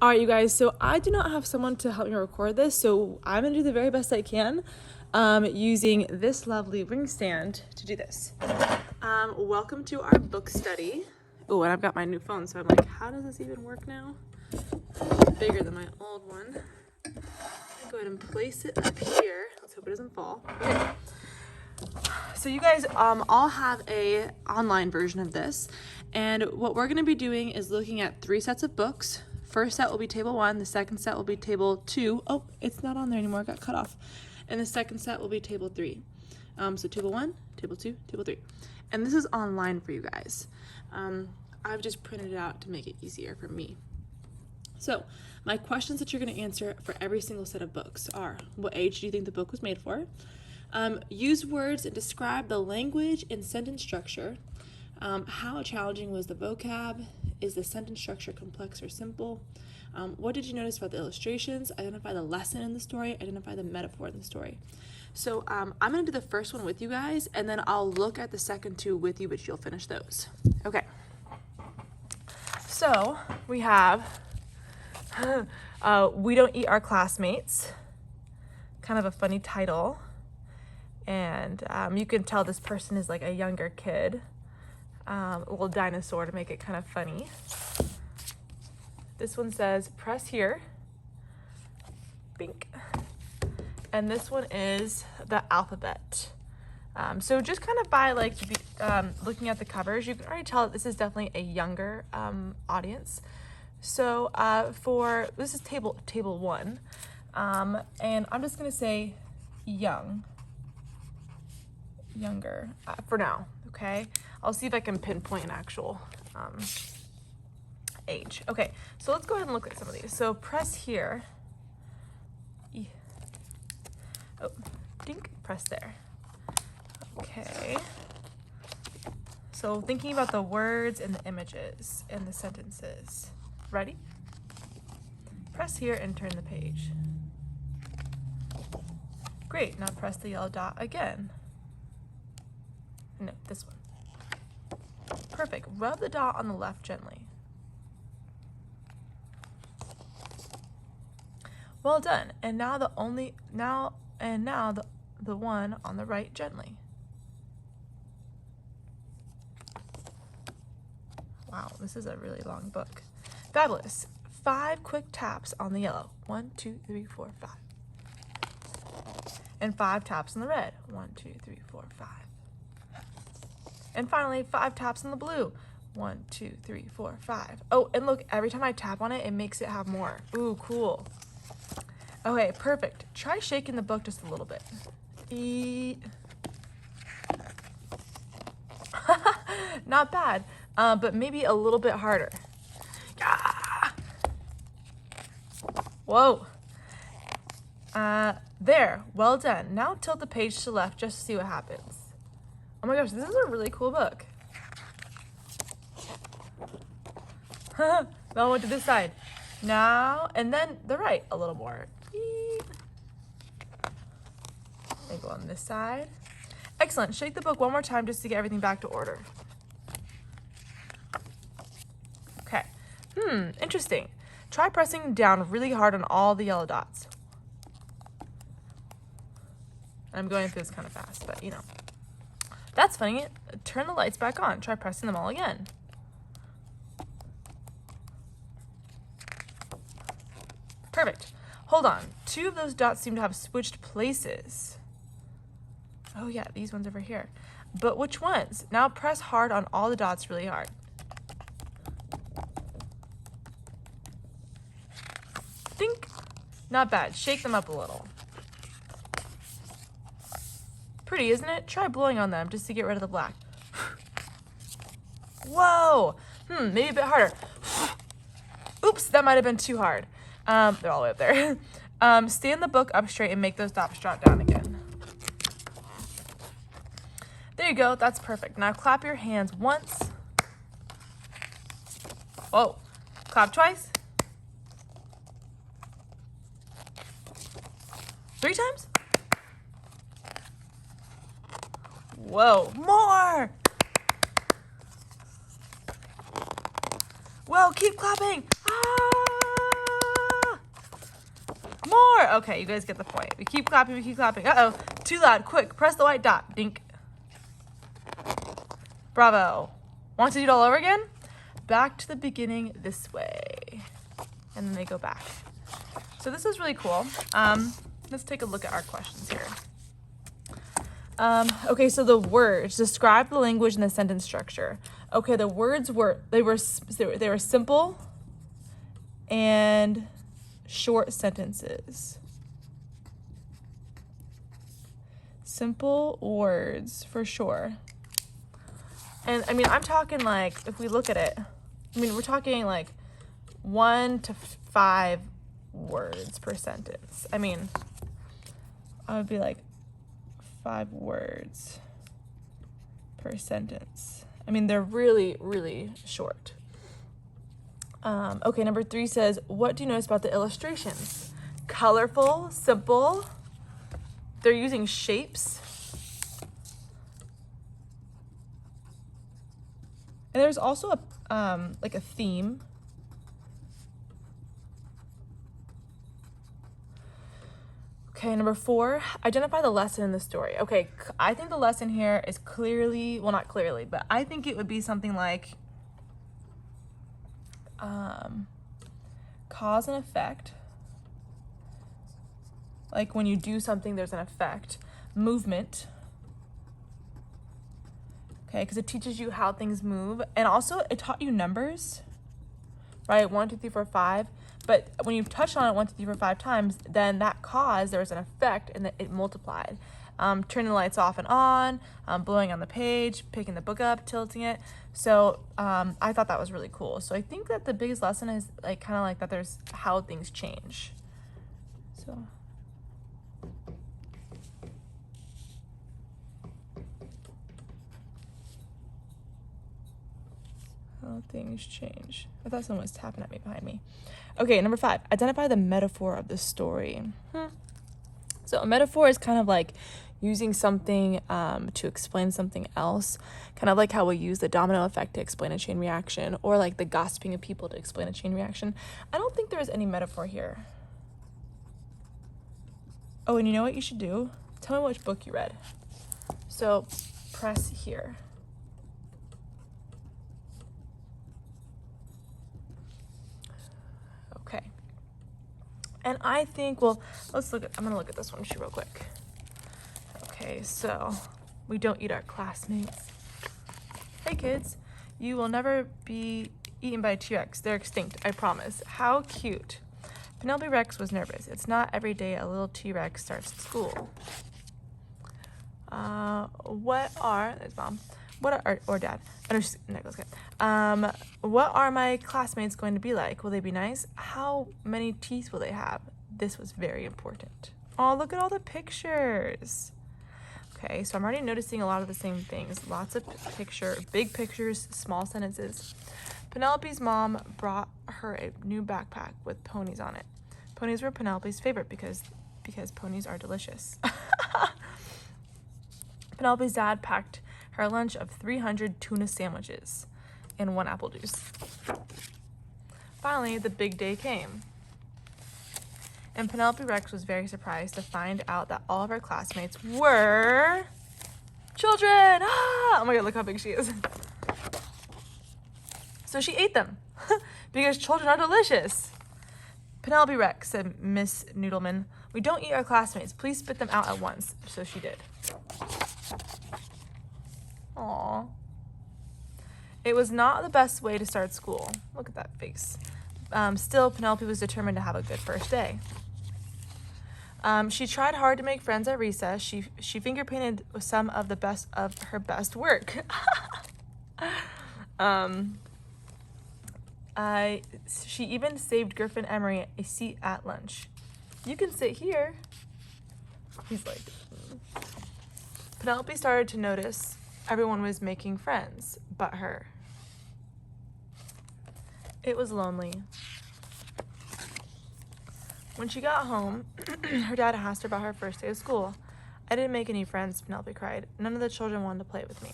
All right, you guys, so I do not have someone to help me record this, so I'm gonna do the very best I can using this lovely ring stand to do this. Welcome to our book study. Oh, and I've got my new phone, so I'm like, how does this even work now? Bigger than my old one. Go ahead and place it up here. Let's hope it doesn't fall. Okay. So you guys all have a online version of this, and what we're going to be doing is looking at 3 sets of books. First set will be table 1, the second set will be table 2. Oh, it's not on there anymore, it got cut off. And the second set will be table 3. So table 1, table 2, table 3. And this is online for you guys. I've just printed it out to make it easier for me. So my questions that you're going to answer for every single set of books are: what age do you think the book was made for? Use words and describe the language and sentence structure. How challenging was the vocab? Is the sentence structure complex or simple? What did you notice about the illustrations? Identify the lesson in the story. Identify the metaphor in the story. So I'm going to do the first one with you guys, and then I'll look at the second 2 with you, but you'll finish those. Okay. So we have We Don't Eat Our Classmates. Kind of a funny title. And you can tell this person is like a younger kid. A little dinosaur to make it kind of funny. This one says, press here. Bink. And this one is the alphabet. So just kind of by like looking at the covers, you can already tell that this is definitely a younger audience. So this is table 1. And I'm just going to say younger for now. Okay, I'll see if I can pinpoint an actual age. Okay, so let's go ahead and look at some of these. So press here. Oh, dink, press there. Okay. So thinking about the words and the images and the sentences. Ready? Press here and turn the page. Great, now press the yellow dot again. No, this one. Perfect. Rub the dot on the left gently. Well done. And now the one on the right gently. Wow, this is a really long book. Fabulous. 5 quick taps on the yellow. 1, 2, 3, 4, 5. And 5 taps on the red. 1, 2, 3, 4, 5. And finally, 5 taps on the blue. 1, 2, 3, 4, 5. Oh, and look, every time I tap on it, it makes it have more. Ooh, cool. Okay, perfect. Try shaking the book just a little bit. Not bad, but maybe a little bit harder. Ah! Whoa. There, well done. Now tilt the page to the left just to see what happens. Oh my gosh, this is a really cool book. Now went to this side. Now, and then the right a little more. And go on this side. Excellent. Shake the book one more time just to get everything back to order. Okay. Interesting. Try pressing down really hard on all the yellow dots. I'm going through this kind of fast, but you know. That's funny. Turn the lights back on. Try pressing them all again. Perfect. Hold on. 2 of those dots seem to have switched places. Oh yeah, these ones over here. But which ones? Now press hard on all the dots really hard. Think. Not bad. Shake them up a little. Pretty, isn't it? Try blowing on them just to get rid of the black. Whoa! Maybe a bit harder. Oops, that might have been too hard. They're all the way up there. Stand the book up straight and make those dots drop down again. There you go, that's perfect. Now clap your hands once. Whoa, clap twice. 3 times? Whoa, more! Whoa, keep clapping. Ah! Okay, you guys get the point. We keep clapping, we keep clapping. Uh-oh, too loud, quick, press the white dot. Dink. Bravo. Want to do it all over again? Back to the beginning this way. And then they go back. So this is really cool. Let's take a look at our questions here. Okay, so the words describe the language and the sentence structure. Okay, the words were simple and short sentences. Simple words for sure. And I mean, I'm talking like, if we look at it, I mean, we're talking like 1 to 5 words per sentence. I mean, I would be like 5 words per sentence. I mean, they're really, really short. Okay, number 3 says, what do you notice about the illustrations? Colorful, simple. They're using shapes. And there's also like a theme. Okay, number 4, identify the lesson in the story. Okay, I think the lesson here is clearly, well, not clearly, but I think it would be something like cause and effect. Like when you do something, there's an effect. Movement. Okay, because it teaches you how things move. And also it taught you numbers, right? 1, 2, 3, 4, 5. But when you touched on it 1, 2, 3, 4, 5 times, then that caused, there was an effect and it multiplied. Turning the lights off and on, blowing on the page, picking the book up, tilting it. So I thought that was really cool. So I think that the biggest lesson is like kind of like that there's how things change. So. How things change. I thought someone was tapping at me behind me. Okay, number 5, identify the metaphor of the story. So a metaphor is kind of like using something to explain something else, kind of like how we use the domino effect to explain a chain reaction, or like the gossiping of people to explain a chain reaction. I don't think there is any metaphor here. Oh, and you know what you should do? Tell me which book you read. So press here. Okay. And I think, well, I'm gonna look at this one real quick. Okay, so we don't eat our classmates. Hey kids, you will never be eaten by a T-Rex. They're extinct, I promise. How cute. Penelope Rex was nervous. It's not every day a little T-Rex starts school. There's mom. Or dad. What are my classmates going to be like? Will they be nice? How many teeth will they have? This was very important. Oh, look at all the pictures. Okay, so I'm already noticing a lot of the same things. Lots of big pictures, small sentences. Penelope's mom brought her a new backpack with ponies on it. Ponies were Penelope's favorite because ponies are delicious. Penelope's dad packed her lunch of 300 tuna sandwiches and 1 apple juice. Finally, the big day came. And Penelope Rex was very surprised to find out that all of her classmates were children. Ah! Oh my God, look how big she is. So she ate them because children are delicious. Penelope Rex, said Miss Noodleman, we don't eat our classmates. Please spit them out at once. So she did. Aww. It was not the best way to start school. Look at that face. Still, Penelope was determined to have a good first day. She tried hard to make friends at recess. She finger painted some of the best of her best work. She even saved Griffin Emery a seat at lunch. You can sit here. He's like. Penelope started to notice everyone was making friends but her. It was lonely. When she got home, her dad asked her about her first day of school. I didn't make any friends, Penelope cried. None of the children wanted to play with me.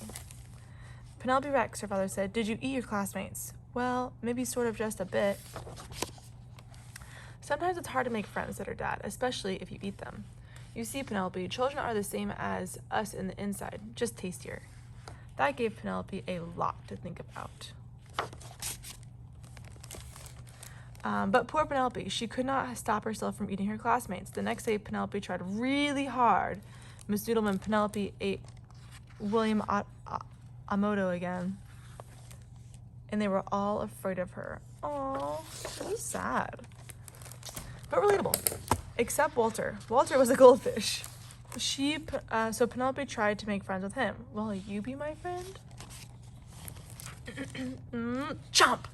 Penelope Rex, her father said, did you eat your classmates? Well, maybe sort of just a bit. Sometimes it's hard to make friends, said her dad, especially if you eat them. You see, Penelope, children are the same as us in the inside, just tastier. That gave Penelope a lot to think about. But poor Penelope, she could not stop herself from eating her classmates. The next day, Penelope tried really hard. Miss Noodleman, Penelope ate William Amoto again. And they were all afraid of her. Aww, so sad. But relatable. Except Walter. Walter was a goldfish. So Penelope tried to make friends with him. Will you be my friend? Chomp!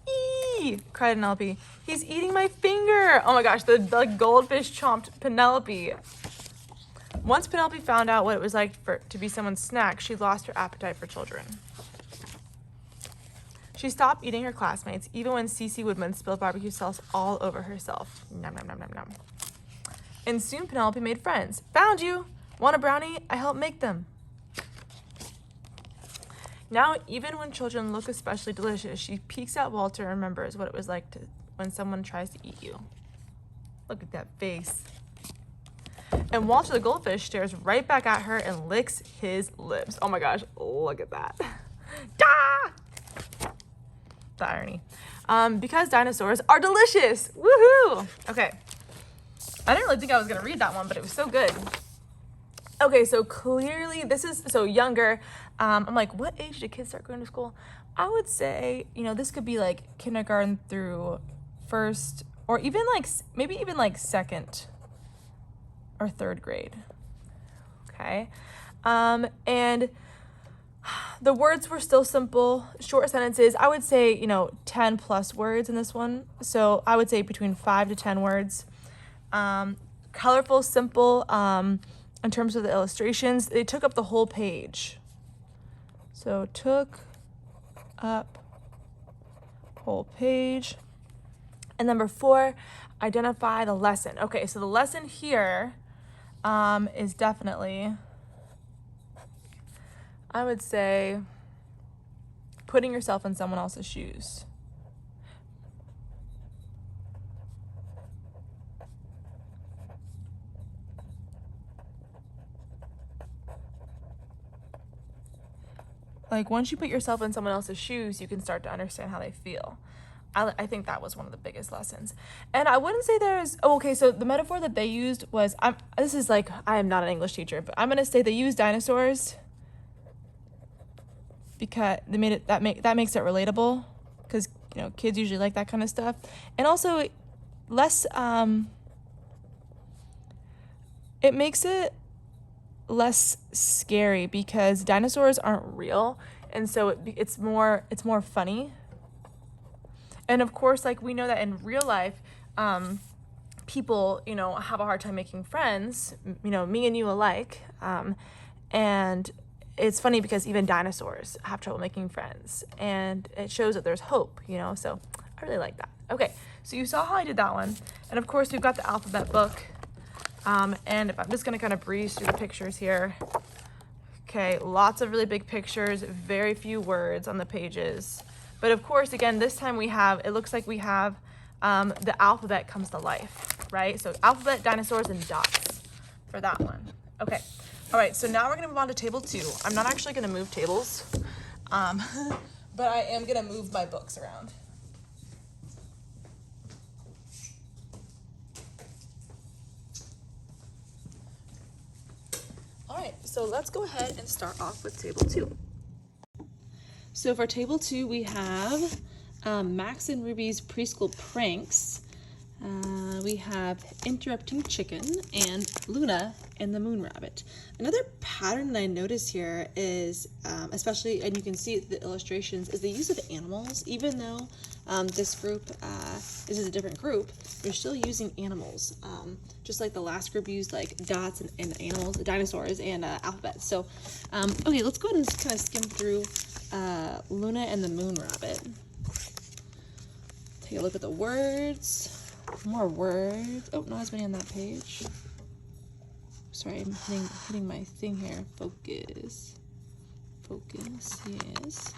Eee! Cried Penelope. He's eating my finger! Oh my gosh, the goldfish chomped Penelope. Once Penelope found out what it was like to be someone's snack, she lost her appetite for children. She stopped eating her classmates, even when Cece Woodman spilled barbecue sauce all over herself. Nom, nom, nom, nom, nom. And soon Penelope made friends. Found you! Want a brownie? I helped make them. Now, even when children look especially delicious, she peeks at Walter and remembers what it was like when someone tries to eat you. Look at that face. And Walter the goldfish stares right back at her and licks his lips. Oh my gosh, look at that. Da! The irony. Because dinosaurs are delicious. Woohoo! Okay. I didn't really think I was going to read that one, but it was so good. Okay, so clearly this is so younger. I'm like, what age do kids start going to school? I would say, this could be like kindergarten through first, or even like, maybe even like second or third grade. Okay. And the words were still simple, short sentences. I would say, 10 plus words in this one. So I would say between 5 to 10 words. Colorful, simple. In terms of the illustrations, they took up the whole page. So took up whole page. And number 4, identify the lesson. Okay, so the lesson here is definitely, I would say, putting yourself in someone else's shoes. Like, once you put yourself in someone else's shoes, you can start to understand how they feel. I think that was one of the biggest lessons. And I wouldn't say so the metaphor that they used was, I am not an English teacher, but I'm going to say they used dinosaurs because they made it, that makes it relatable, because, kids usually like that kind of stuff. And also less, it makes it less scary because dinosaurs aren't real, and so it's more funny. And of course, like, we know that in real life, people have a hard time making friends, me and you alike, and it's funny because even dinosaurs have trouble making friends, and it shows that there's hope, so I really like that. Okay, so you saw how I did that one, and of course we've got the alphabet book. And if I'm just going to kind of breeze through the pictures here. Okay, lots of really big pictures, very few words on the pages. But of course, again, this time it looks like we have the alphabet comes to life, right? So alphabet, dinosaurs, and dots for that one. Okay, all right, so now we're going to move on to table 2. I'm not actually going to move tables, but I am going to move my books around. All right, so let's go ahead and start off with table 2. So for table 2, we have Max and Ruby's preschool pranks. We have Interrupting Chicken and Luna and the Moon Rabbit. Another pattern that I notice here is, especially, and you can see the illustrations, is the use of animals. Even though this group, this is a different group, they're still using animals. Just like the last group used like dots and animals, dinosaurs, and alphabets. So, okay, let's go ahead and kind of skim through Luna and the Moon Rabbit. Take a look at the words. More words. Oh, not as many on that page. Sorry, I'm hitting my thing here. Focus. Yes.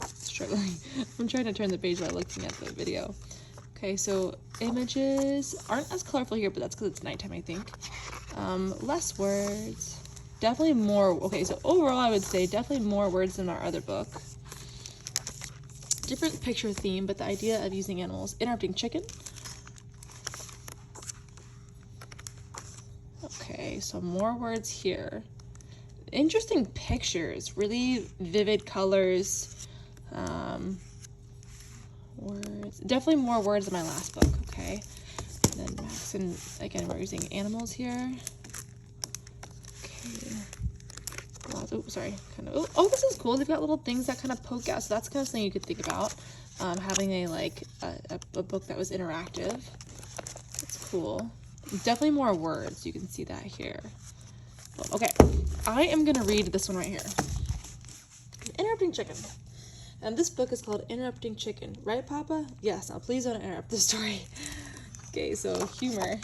Let's struggling. I'm trying to turn the page while looking at the video. Okay, so images aren't as colorful here, but that's because it's nighttime, I think. Less words. Definitely more. Okay, so overall, I would say definitely more words than our other book. Different picture theme, but the idea of using animals. Interrupting chicken. Okay, so more words here. Interesting pictures, really vivid colors. Words, definitely more words than my last book. Okay, and then Max, and again we're using animals here. Okay, oh sorry, kind of. Oh, this is cool. They've got little things that kind of poke out, so that's kind of something you could think about. Having a book that was interactive. That's cool. Definitely more words. You can see that here. Okay, I am gonna read this one right here. Interrupting chicken. And this book is called Interrupting Chicken, right, Papa? Yes. Now please don't interrupt the story. Okay, so humor.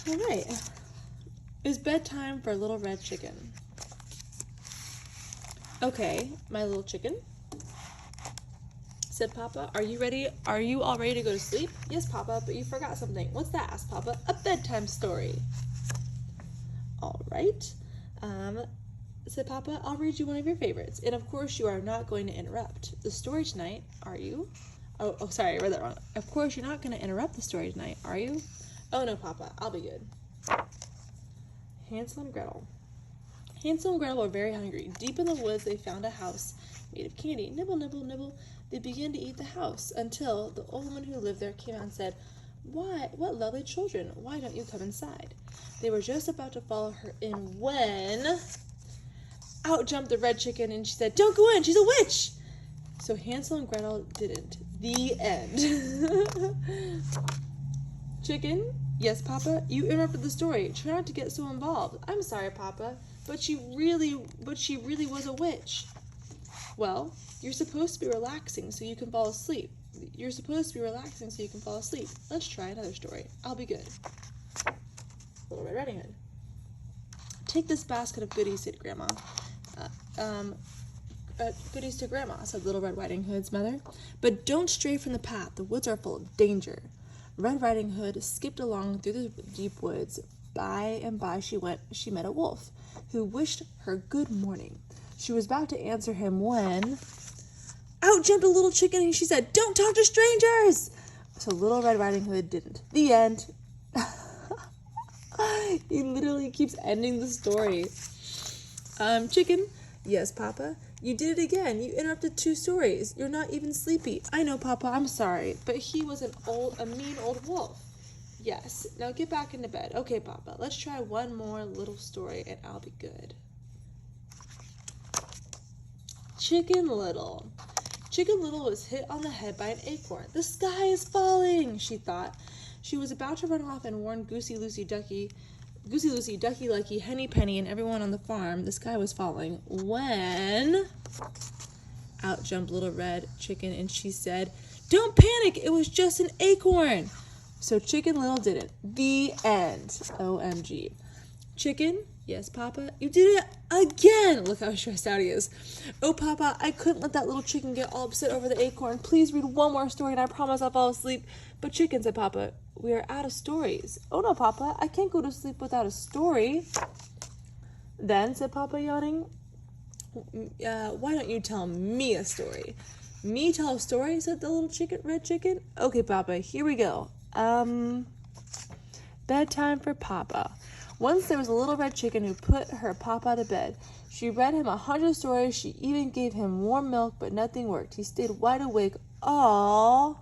All right. It's bedtime for little red chicken. Okay, my little chicken, said Papa. Are you ready? Are you all ready to go to sleep? Yes, Papa, but you forgot something. What's that? Asked Papa. A bedtime story. All right, said Papa, I'll read you one of your favorites. And of course you are not going to interrupt the story tonight, are you? Oh, sorry, I read that wrong. Of course you're not going to interrupt the story tonight, are you? Oh no, Papa, I'll be good. Hansel and Gretel. Hansel and Gretel were very hungry. Deep in the woods they found a house made of candy. Nibble, nibble, nibble. They began to eat the house until the old woman who lived there came out and said, "Why, what lovely children, why don't you come inside?" They were just about to follow her in when out jumped the red chicken and she said, "Don't go in, she's a witch!" So Hansel and Gretel didn't. The end. Chicken? Yes, Papa? You interrupted the story. Try not to get so involved. I'm sorry, Papa, but she really was a witch. Well, you're supposed to be relaxing so you can fall asleep. Let's try another story. I'll be good. Little Red Riding Hood. Take this basket of goodies, said Grandma. Goodies to Grandma, said Little Red Riding Hood's mother. But don't stray from the path. The woods are full of danger. Red Riding Hood skipped along through the deep woods. By and by she met a wolf, who wished her good morning. She was about to answer him when out jumped a little chicken and she said, "Don't talk to strangers!" So Little Red Riding Hood didn't. The end. He literally keeps ending the story. Chicken? Yes, Papa. You did it again. You interrupted 2 stories. You're not even sleepy. I know, Papa. I'm sorry. But he was a mean old wolf. Yes. Now get back into bed. Okay, Papa. Let's try one more little story and I'll be good. Chicken Little. Chicken Little was hit on the head by an acorn. The sky is falling, she thought. She was about to run off and warn Goosey Lucy, Ducky Lucky, Henny Penny, and everyone on the farm the sky was falling when out jumped Little Red Chicken and she said, "Don't panic, it was just an acorn." So Chicken Little didn't. The end. OMG. Chicken? Yes, Papa. You did it again. Look how stressed out he is. Oh, Papa, I couldn't let that little chicken get all upset over the acorn. Please read one more story and I promise I'll fall asleep. But Chicken, said Papa, we are out of stories. Oh no, Papa, I can't go to sleep without a story. Then, said Papa, yawning, why don't you tell me a story? Me tell a story, said the little red chicken. Okay, Papa, here we go. Bedtime for Papa. Once there was a little red chicken who put her Papa to bed. She read him 100 stories. She even gave him warm milk, but nothing worked. He stayed wide awake all...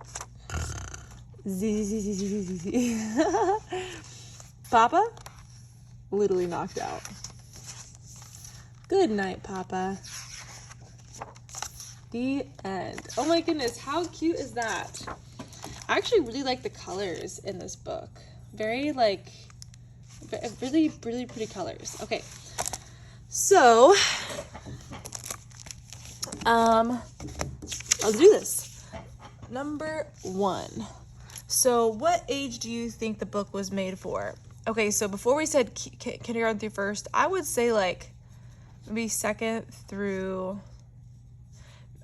Papa? Literally knocked out. Good night, Papa. The end. Oh my goodness, how cute is that? I actually really like the colors in this book. Very really pretty colors. Okay, so let's do this. Number 1. So what age do you think the book was made for? Okay, so before we said kindergarten through first, I would say like maybe second through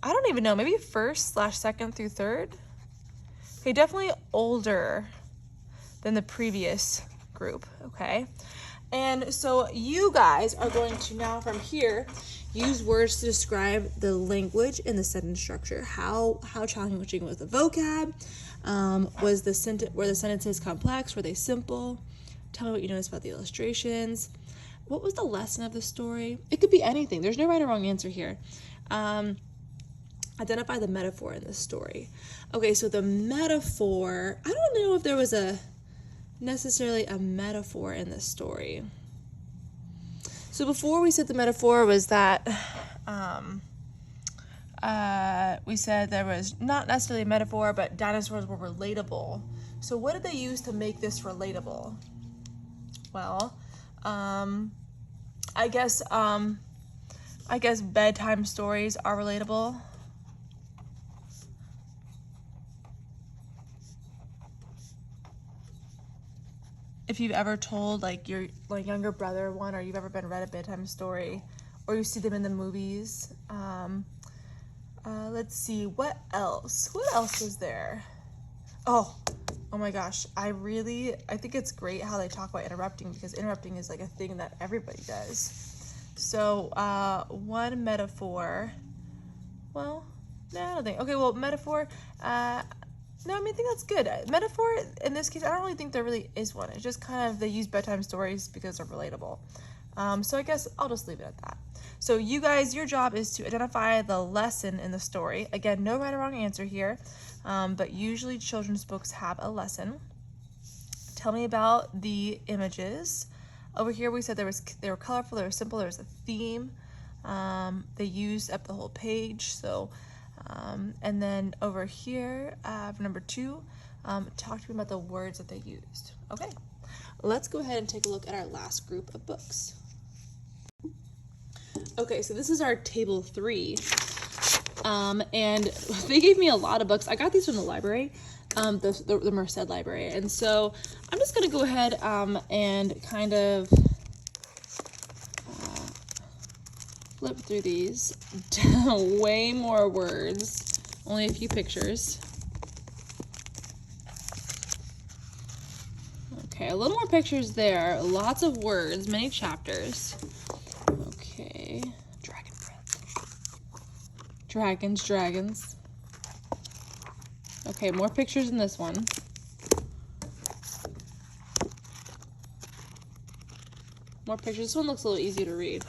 I don't even know, maybe first / second through third. Okay, definitely older than the previous group, okay? And so you guys are going to now from here use words to describe the language and the sentence structure. How challenging was the vocab? Were the sentences complex? Were they simple? Tell me what you noticed about the illustrations. What was the lesson of the story? It could be anything. There's no right or wrong answer here. Identify the metaphor in this story. Okay, so the metaphor, I don't know if there was necessarily a metaphor in this story. So before we said the metaphor was that we said there was not necessarily a metaphor, but dinosaurs were relatable. So what did they use to make this relatable? Well, I guess bedtime stories are relatable. If you've ever told like your younger brother one, or you've ever been read a bedtime story, or you see them in the movies. Let's see, what else? What else was there? Oh my gosh, I think it's great how they talk about interrupting, because interrupting is like a thing that everybody does. So one metaphor, well, no, I don't think, okay, well, metaphor, no, I mean, I think that's good. Metaphor, in this case, I don't really think there really is one. It's just kind of, they use bedtime stories because they're relatable. So I guess I'll just leave it at that. So you guys, your job is to identify the lesson in the story. Again, no right or wrong answer here, but usually children's books have a lesson. Tell me about the images. Over here we said they were colorful, they were simple, there was a theme. They used up the whole page, so and then over here, for number 2, talk to me about the words that they used. Okay, let's go ahead and take a look at our last group of books. Okay, so this is our table 3, and they gave me a lot of books. I got these from the library, the Merced Library, and so I'm just gonna go ahead and kind of flip through these. Way more words, only a few pictures. Okay, a little more pictures there, lots of words, many chapters. Okay, dragon breath. Dragons. Okay, more pictures in this one. More pictures. This one looks a little easier to read.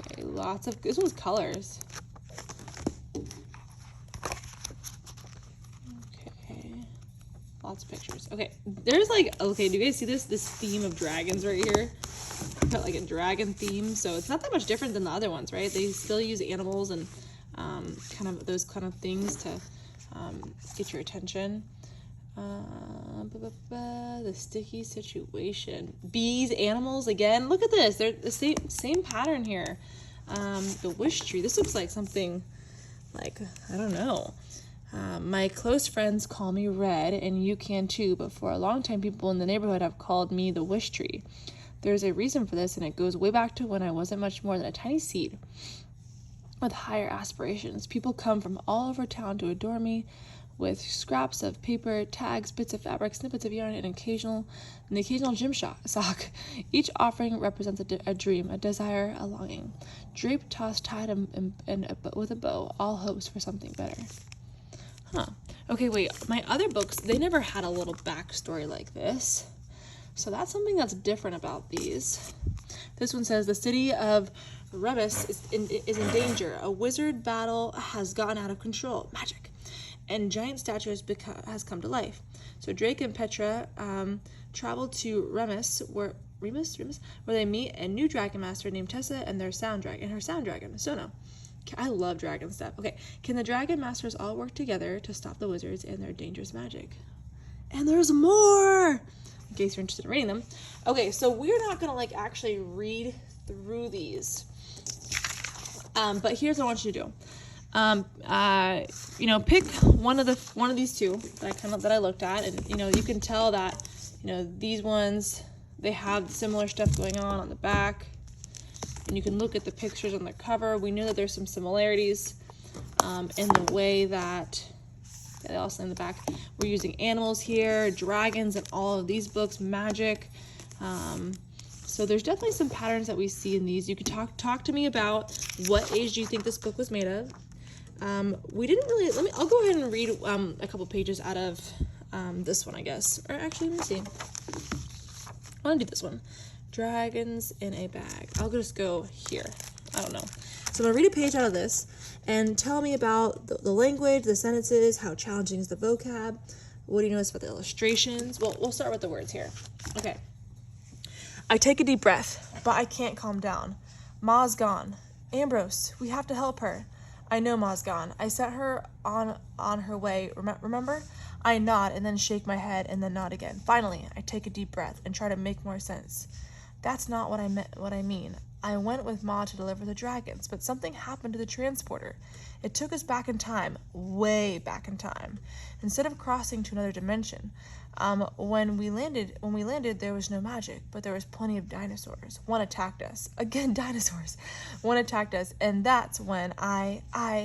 Okay, lots of, this one's colors. Okay, lots of pictures. Okay, there's like, okay, do you guys see this theme of dragons right here? Got like a dragon theme, so it's not that much different than the other ones, right? They still use animals and kind of those kind of things to get your attention. The sticky situation. Bees, animals, again. Look at this. They're the same pattern here. The wish tree. This looks like something like, I don't know. My close friends call me Red, and you can too, but for a long time people in the neighborhood have called me the wish tree. There's a reason for this, and it goes way back to when I wasn't much more than a tiny seed with higher aspirations. People come from all over town to adore me with scraps of paper, tags, bits of fabric, snippets of yarn, and the occasional gym sock. Each offering represents a dream, a desire, a longing. Draped, tossed, tied, with a bow, all hopes for something better. Huh. Okay, wait, my other books, they never had a little backstory like this. So that's something that's different about these. This one says, the city of Rebus is in danger. A wizard battle has gotten out of control. Magic. And giant statue has come to life. So Drake and Petra travel to Remus, where they meet a new dragon master named Tessa and her sound dragon, Sono. I love dragon stuff. Okay, can the dragon masters all work together to stop the wizards and their dangerous magic? And there's more, in case you're interested in reading them. Okay, so we're not gonna like actually read through these, but here's what I want you to do. Pick one of these two that I looked at, and you can tell that these ones, they have similar stuff going on the back. and you can look at the pictures on the cover. We know that there's some similarities in the way that, they also in the back, we're using animals here, dragons in all of these books, magic. So there's definitely some patterns that we see in these. You could talk to me about what age do you think this book was made of. We didn't really, I'll go ahead and read a couple pages out of this one, I guess. Or actually, let me see. I want to do this one. Dragons in a bag. I'll just go here. I don't know. So I'm going to read a page out of this and tell me about the language, the sentences, how challenging is the vocab. What do you notice about the illustrations? Well, we'll start with the words here. Okay. I take a deep breath, but I can't calm down. Ma's gone. Ambrose, we have to help her. I know Ma's gone. I set her on her way, remember? I nod and then shake my head and then nod again. Finally, I take a deep breath and try to make more sense. That's not what I mean. I went with Ma to deliver the dragons, but something happened to the transporter. It took us back in time, way back in time, instead of crossing to another dimension. When we landed, there was no magic, but there was plenty of dinosaurs. One attacked us. Again, dinosaurs. One attacked us, and that's when my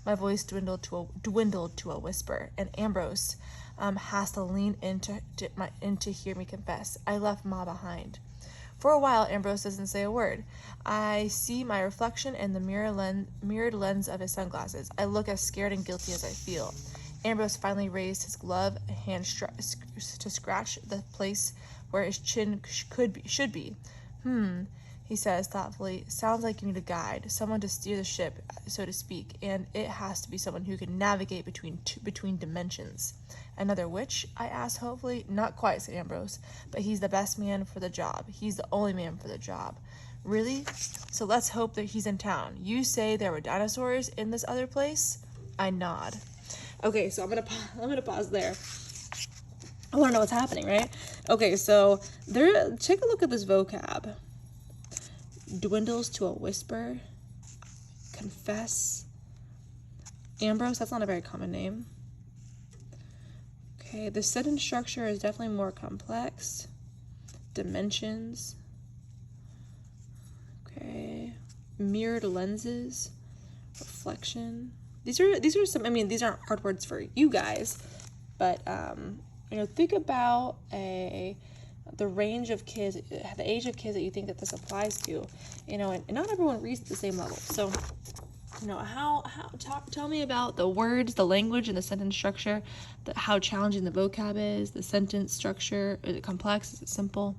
voice dwindled to a whisper, and Ambrose has to lean in to hear me confess. I left Ma behind. For a while, Ambrose doesn't say a word. I see my reflection in the mirrored lens of his sunglasses. I look as scared and guilty as I feel. Ambrose finally raised his gloved hand to scratch the place where his chin should be. He says thoughtfully. Sounds like you need a guide, someone to steer the ship, so to speak, and it has to be someone who can navigate between dimensions. Another witch? I asked hopefully. Not quite, said Ambrose, but he's the best man for the job. He's the only man for the job. Really? So let's hope that he's in town. You say there were dinosaurs in this other place? I nod. Okay, so I'm gonna pause there. I want to know what's happening, right? Okay, so take a look at this vocab. Dwindles to a whisper. Confess. Ambrose, that's not a very common name. Okay, the sentence structure is definitely more complex. Dimensions. Okay. Mirrored lenses. Reflection. These are some, I mean, these aren't hard words for you guys, but think about the range of kids, the age of kids that you think that this applies to, and not everyone reads at the same level. So, tell me about the words, the language, and the sentence structure, how challenging the vocab is, the sentence structure, is it complex, is it simple,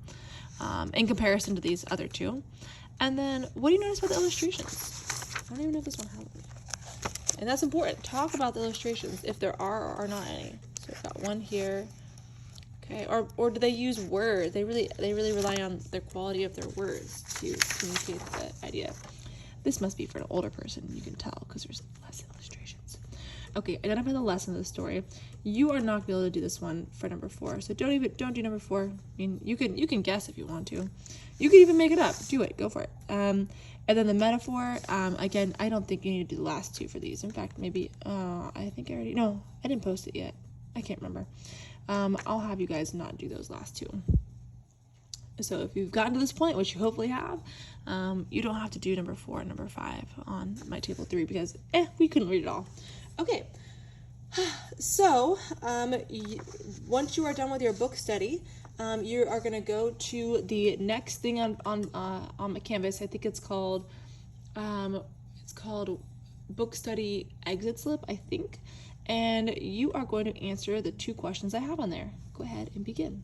in comparison to these other two. And then, what do you notice about the illustrations? I don't even know if this one has them. And that's important. Talk about the illustrations, if there are or are not any. So we've got one here. Okay, or do they use words? They really rely on the quality of their words to communicate the idea. This must be for an older person, you can tell, because there's less illustrations. Okay, identify the lesson of the story. You are not going to be able to do this one for number 4, so don't do number 4. I mean, you can guess if you want to. You can even make it up. Do it. Go for it. And then the metaphor, again, I don't think you need to do the last 2 for these. In fact, maybe, I think I already, no, I didn't post it yet. I can't remember. I'll have you guys not do those last 2. So if you've gotten to this point, which you hopefully have, you don't have to do number 4 and number 5 on my table 3 because, we couldn't read it all. Okay. So, once you are done with your book study, you are going to go to the next thing on my canvas. I think it's called book study exit slip, I think. And you are going to answer the 2 questions I have on there. Go ahead and begin.